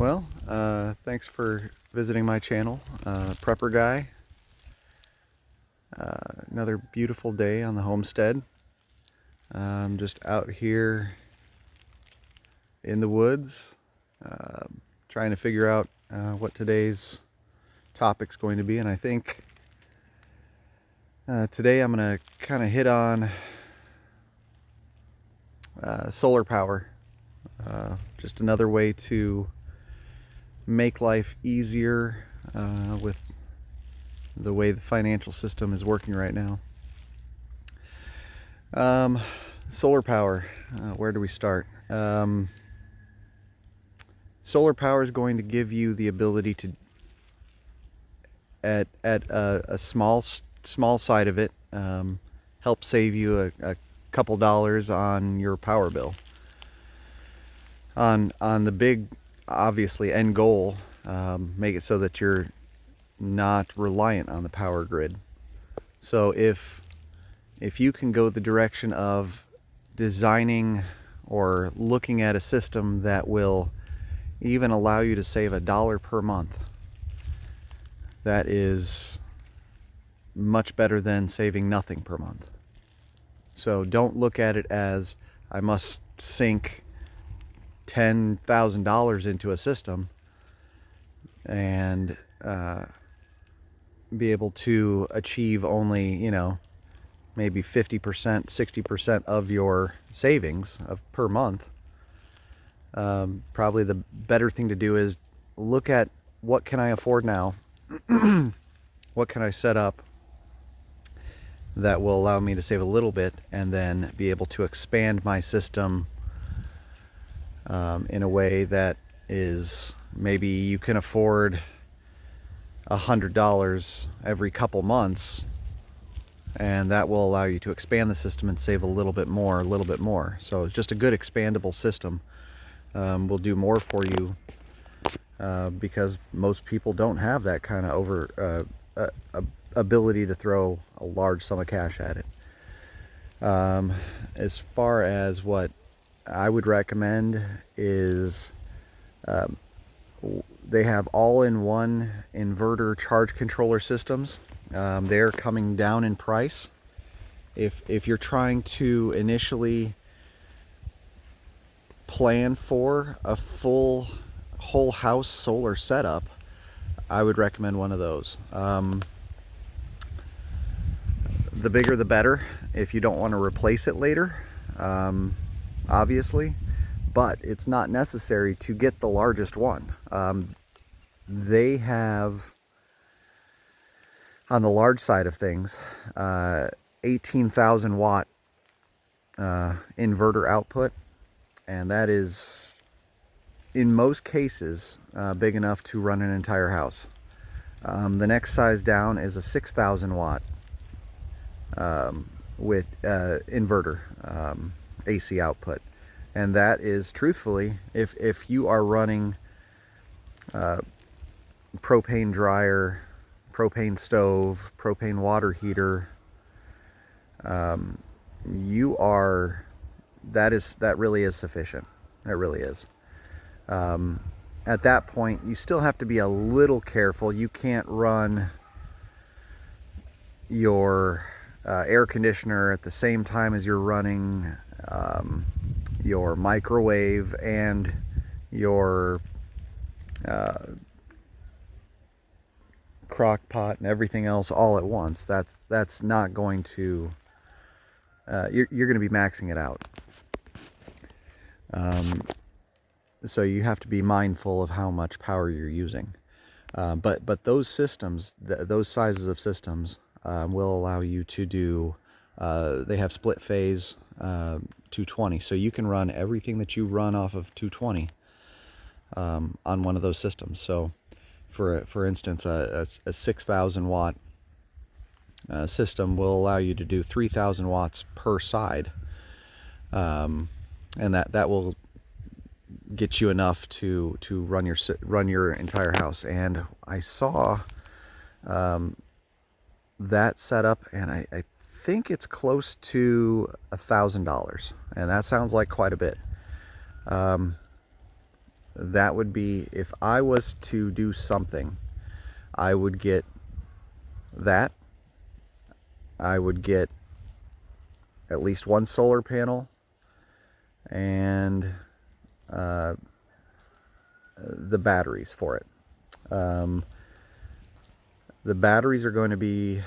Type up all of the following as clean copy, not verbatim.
Well, thanks for visiting my channel, Prepper Guy. Another beautiful day on the homestead. I'm just out here in the woods, trying to figure out what today's topic's going to be, and I think today I'm going to kind of hit on solar power. Just another way to make life easier with the way the financial system is working right now. Solar power, where do we start? Solar power is going to give you the ability to, at a small side of it, help save you a couple dollars on your power bill. On the big, obviously, end goal, make it so that you're not reliant on the power grid. So if you can go the direction of designing or looking at a system that will even allow you to save $1 per month, that is much better than saving nothing per month. So don't look at it as I must sink $10,000 into a system and be able to achieve only, maybe 50%, 60% of your savings per month. Probably the better thing to do is look at what can I afford now, what can I set up that will allow me to save a little bit, and then be able to expand my system in a way that is, maybe you can afford $100 every couple months, and that will allow you to expand the system and save a little bit more. So it's just a good expandable system. Will do more for you because most people don't have that kind of ability to throw a large sum of cash at it. As far as what I would recommend is they have all-in-one inverter charge controller systems. They're coming down in price. If you're trying to initially plan for a full whole house solar setup, I would recommend one of those. The bigger the better if you don't want to replace it later, obviously, but it's not necessary to get the largest one. They have, on the large side of things, 18,000 watt inverter output, and that is, in most cases, big enough to run an entire house. The next size down is a 6,000 watt with inverter AC output, and that is, truthfully, if you are running propane dryer, propane stove, propane water heater, that really is sufficient. It really is. At that point, you still have to be a little careful. You can't run your air conditioner at the same time as you're running your microwave and your crock pot and everything else all at once. That's not going to, you're going to be maxing it out. So you have to be mindful of how much power you're using. But those systems, those sizes of systems, will allow you to do, they have split phase 220, so you can run everything that you run off of 220 on one of those systems. So for instance, a 6,000 watt system will allow you to do 3,000 watts per side, and that will get you enough to run your entire house. And I saw that setup, and I think it's close to $1,000, and that sounds like quite a bit. that would be, if I was to do something, I would get that. I would get at least one solar panel, and the batteries for it. Um, the batteries are going to be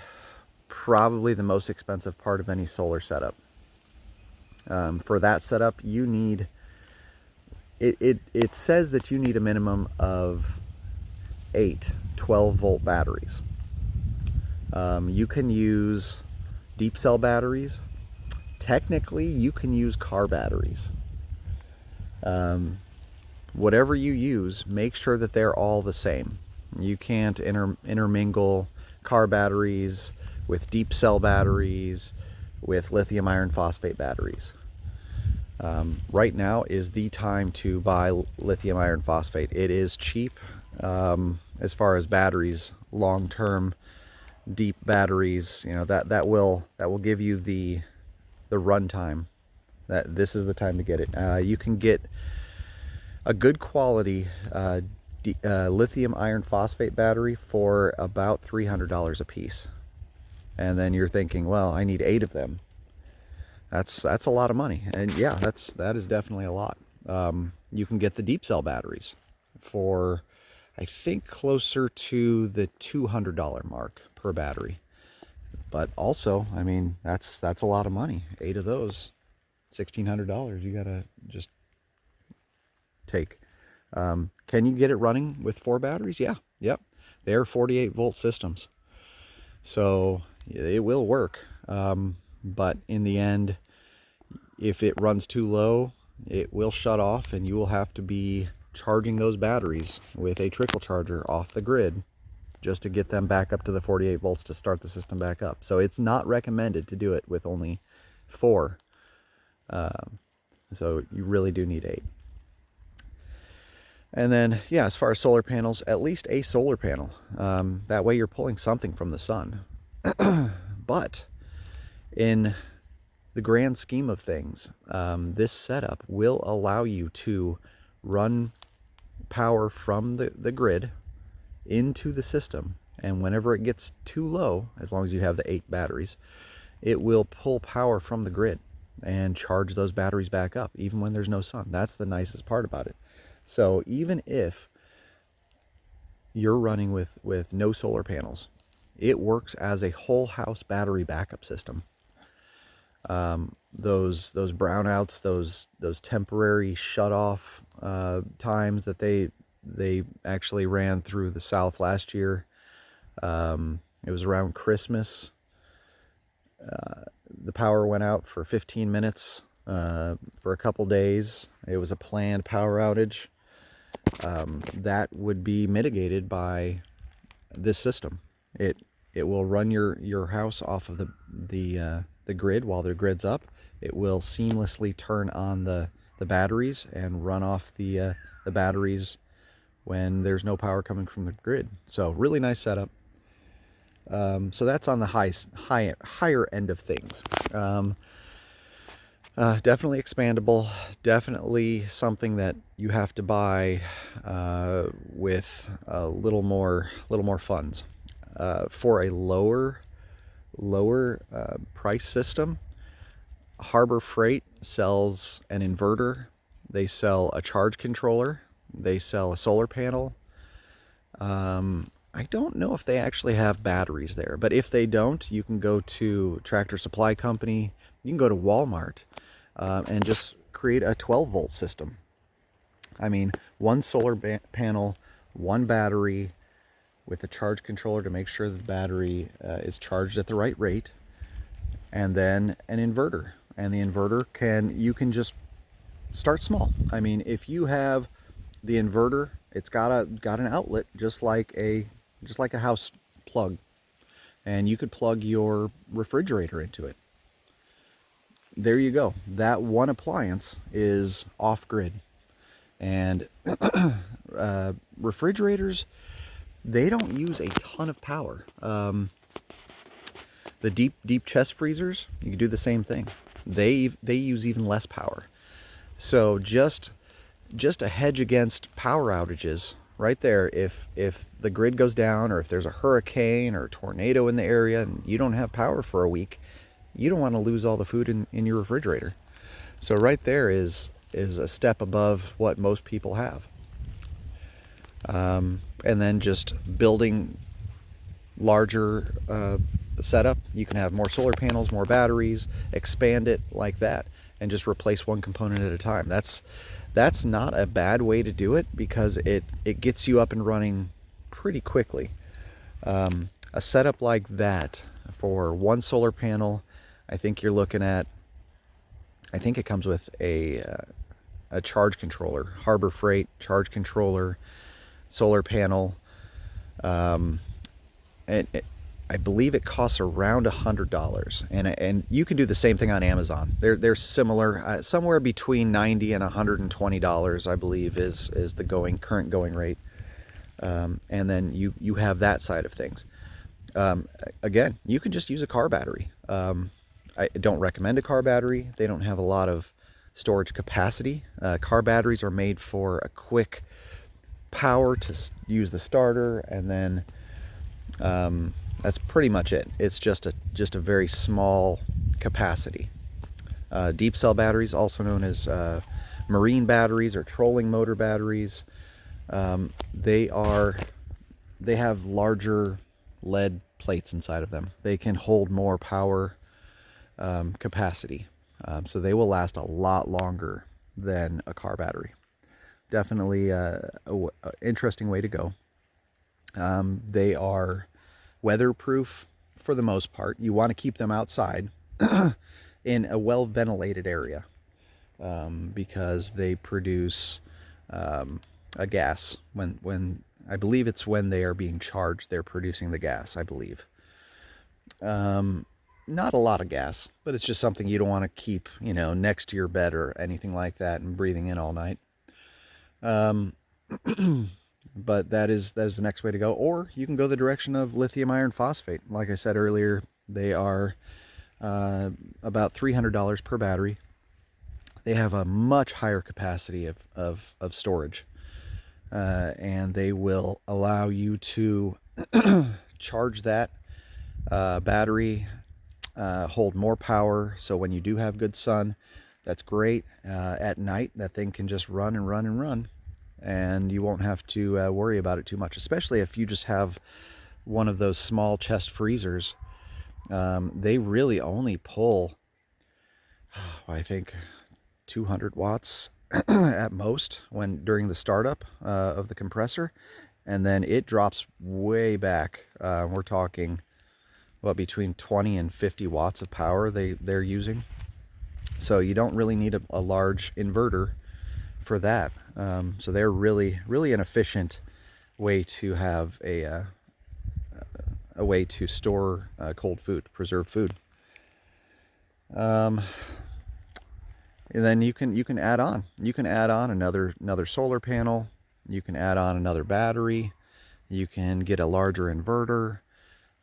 probably the most expensive part of any solar setup. For that setup, you need, it says that you need a minimum of 8 12-volt batteries. You can use deep cell batteries. Technically, you can use car batteries. Whatever you use, make sure that they're all the same. You can't intermingle car batteries with deep cell batteries with lithium iron phosphate batteries. Right now is the time to buy lithium iron phosphate. It is cheap as far as batteries, long-term deep batteries. You know, that will give you the runtime. That this is the time to get it. You can get a good quality lithium iron phosphate battery for about $300 a piece. And then you're thinking, well, I need 8 of them. That's a lot of money. And yeah, that is definitely a lot. You can get the deep cell batteries for, I think, closer to the $200 mark per battery. But also, I mean, that's a lot of money. 8 of those, $1,600. You gotta just take. Can you get it running with 4 batteries? Yeah, yep. They're 48-volt systems, so it will work. But in the end, if it runs too low, it will shut off, and you will have to be charging those batteries with a trickle charger off the grid just to get them back up to the 48 volts to start the system back up. So it's not recommended to do it with only 4. So you really do need 8. And then, yeah, as far as solar panels, at least a solar panel. That way you're pulling something from the sun. But in the grand scheme of things, this setup will allow you to run power from the grid into the system. And whenever it gets too low, as long as you have the 8 batteries, it will pull power from the grid and charge those batteries back up, even when there's no sun. That's the nicest part about it. So even if you're running with no solar panels, it works as a whole house battery backup system. Those brownouts, those temporary shut off times that they actually ran through the South last year. It was around Christmas. The power went out for 15 minutes for a couple days. It was a planned power outage. That would be mitigated by this system. It will run your house off of the grid while the grid's up. It will seamlessly turn on the batteries and run off the batteries when there's no power coming from the grid. So really nice setup. So that's on the higher end of things. Definitely expandable, definitely something that you have to buy with a little more funds. For a lower price system, Harbor Freight sells an inverter, they sell a charge controller, they sell a solar panel. I don't know if they actually have batteries there, but if they don't, you can go to Tractor Supply Company, you can go to Walmart, and just create a 12-volt system. I mean, one solar panel, one battery with a charge controller to make sure the battery is charged at the right rate, and then an inverter. And the inverter you can just start small. I mean, if you have the inverter, it's got an outlet just like a house plug, and you could plug your refrigerator into it. There you go. That one appliance is off grid. And refrigerators, they don't use a ton of power. The deep chest freezers, you can do the same thing. They use even less power. So just just a hedge against power outages right there. If the grid goes down, or if there's a hurricane or a tornado in the area and you don't have power for a week, you don't want to lose all the food in your refrigerator. So right there is a step above what most people have. And then just building larger setup, you can have more solar panels, more batteries, expand it like that, and just replace one component at a time. That's not a bad way to do it, because it gets you up and running pretty quickly. A setup like that for one solar panel, I think you're looking at, I think it comes with a charge controller, Harbor Freight charge controller, solar panel. And I believe it costs around $100, and you can do the same thing on Amazon. They're similar, somewhere between $90 and $120, I believe, is the current going rate. And then you have that side of things. Again, you can just use a car battery. I don't recommend a car battery. They don't have a lot of storage capacity. Car batteries are made for a quick power to use the starter, and then that's pretty much it. It's just a very small capacity. Deep cell batteries, also known as marine batteries or trolling motor batteries, they have larger lead plates inside of them. They can hold more power capacity, so they will last a lot longer than a car battery. Definitely a interesting way to go. They are weatherproof for the most part. You want to keep them outside in a well ventilated area, because they produce a gas when I believe it's when they are being charged, they're producing the gas, I believe. Not a lot of gas, but it's just something you don't want to keep, next to your bed or anything like that and breathing in all night. But that is the next way to go. Or you can go the direction of lithium iron phosphate. Like I said earlier, they are about $300 per battery. They have a much higher capacity of storage, and they will allow you to charge that battery, hold more power. So when you do have good sun, that's great. At night, that thing can just run and run and run, and you won't have to worry about it too much, especially if you just have one of those small chest freezers. They really only pull, I think, 200 watts at most during the startup of the compressor, and then it drops way back. We're talking between 20 and 50 watts of power they're using. So you don't really need a large inverter for that. So they're really an efficient way to have a way to store cold food, preserve food. And then you can add on. You can add on another solar panel. You can add on another battery. You can get a larger inverter.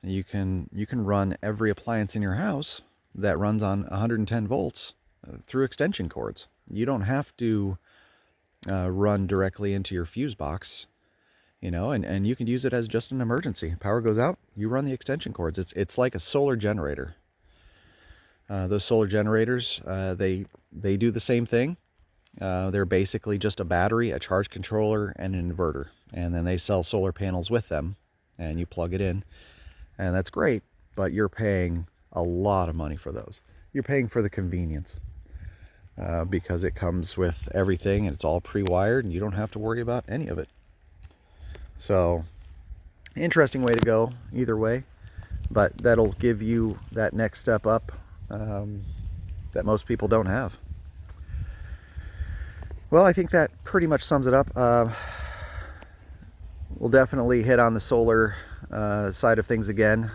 You can run every appliance in your house that runs on 110 volts through extension cords. You don't have to run directly into your fuse box, and you can use it as just an emergency. Power goes out, you run the extension cords. It's like a solar generator. Those solar generators, they do the same thing. They're basically just a battery, a charge controller, and an inverter, and then they sell solar panels with them, and you plug it in, and that's great. But you're paying a lot of money for those. You're paying for the convenience, because it comes with everything and it's all pre-wired, and you don't have to worry about any of it. So, interesting way to go either way, but that'll give you that next step up that most people don't have. Well, I think that pretty much sums it up. We'll definitely hit on the solar side of things again.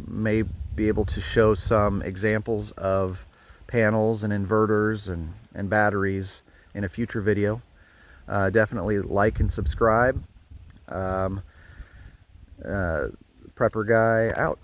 May be able to show some examples of panels and inverters and batteries in a future video. Definitely like and subscribe. Prepper Guy out.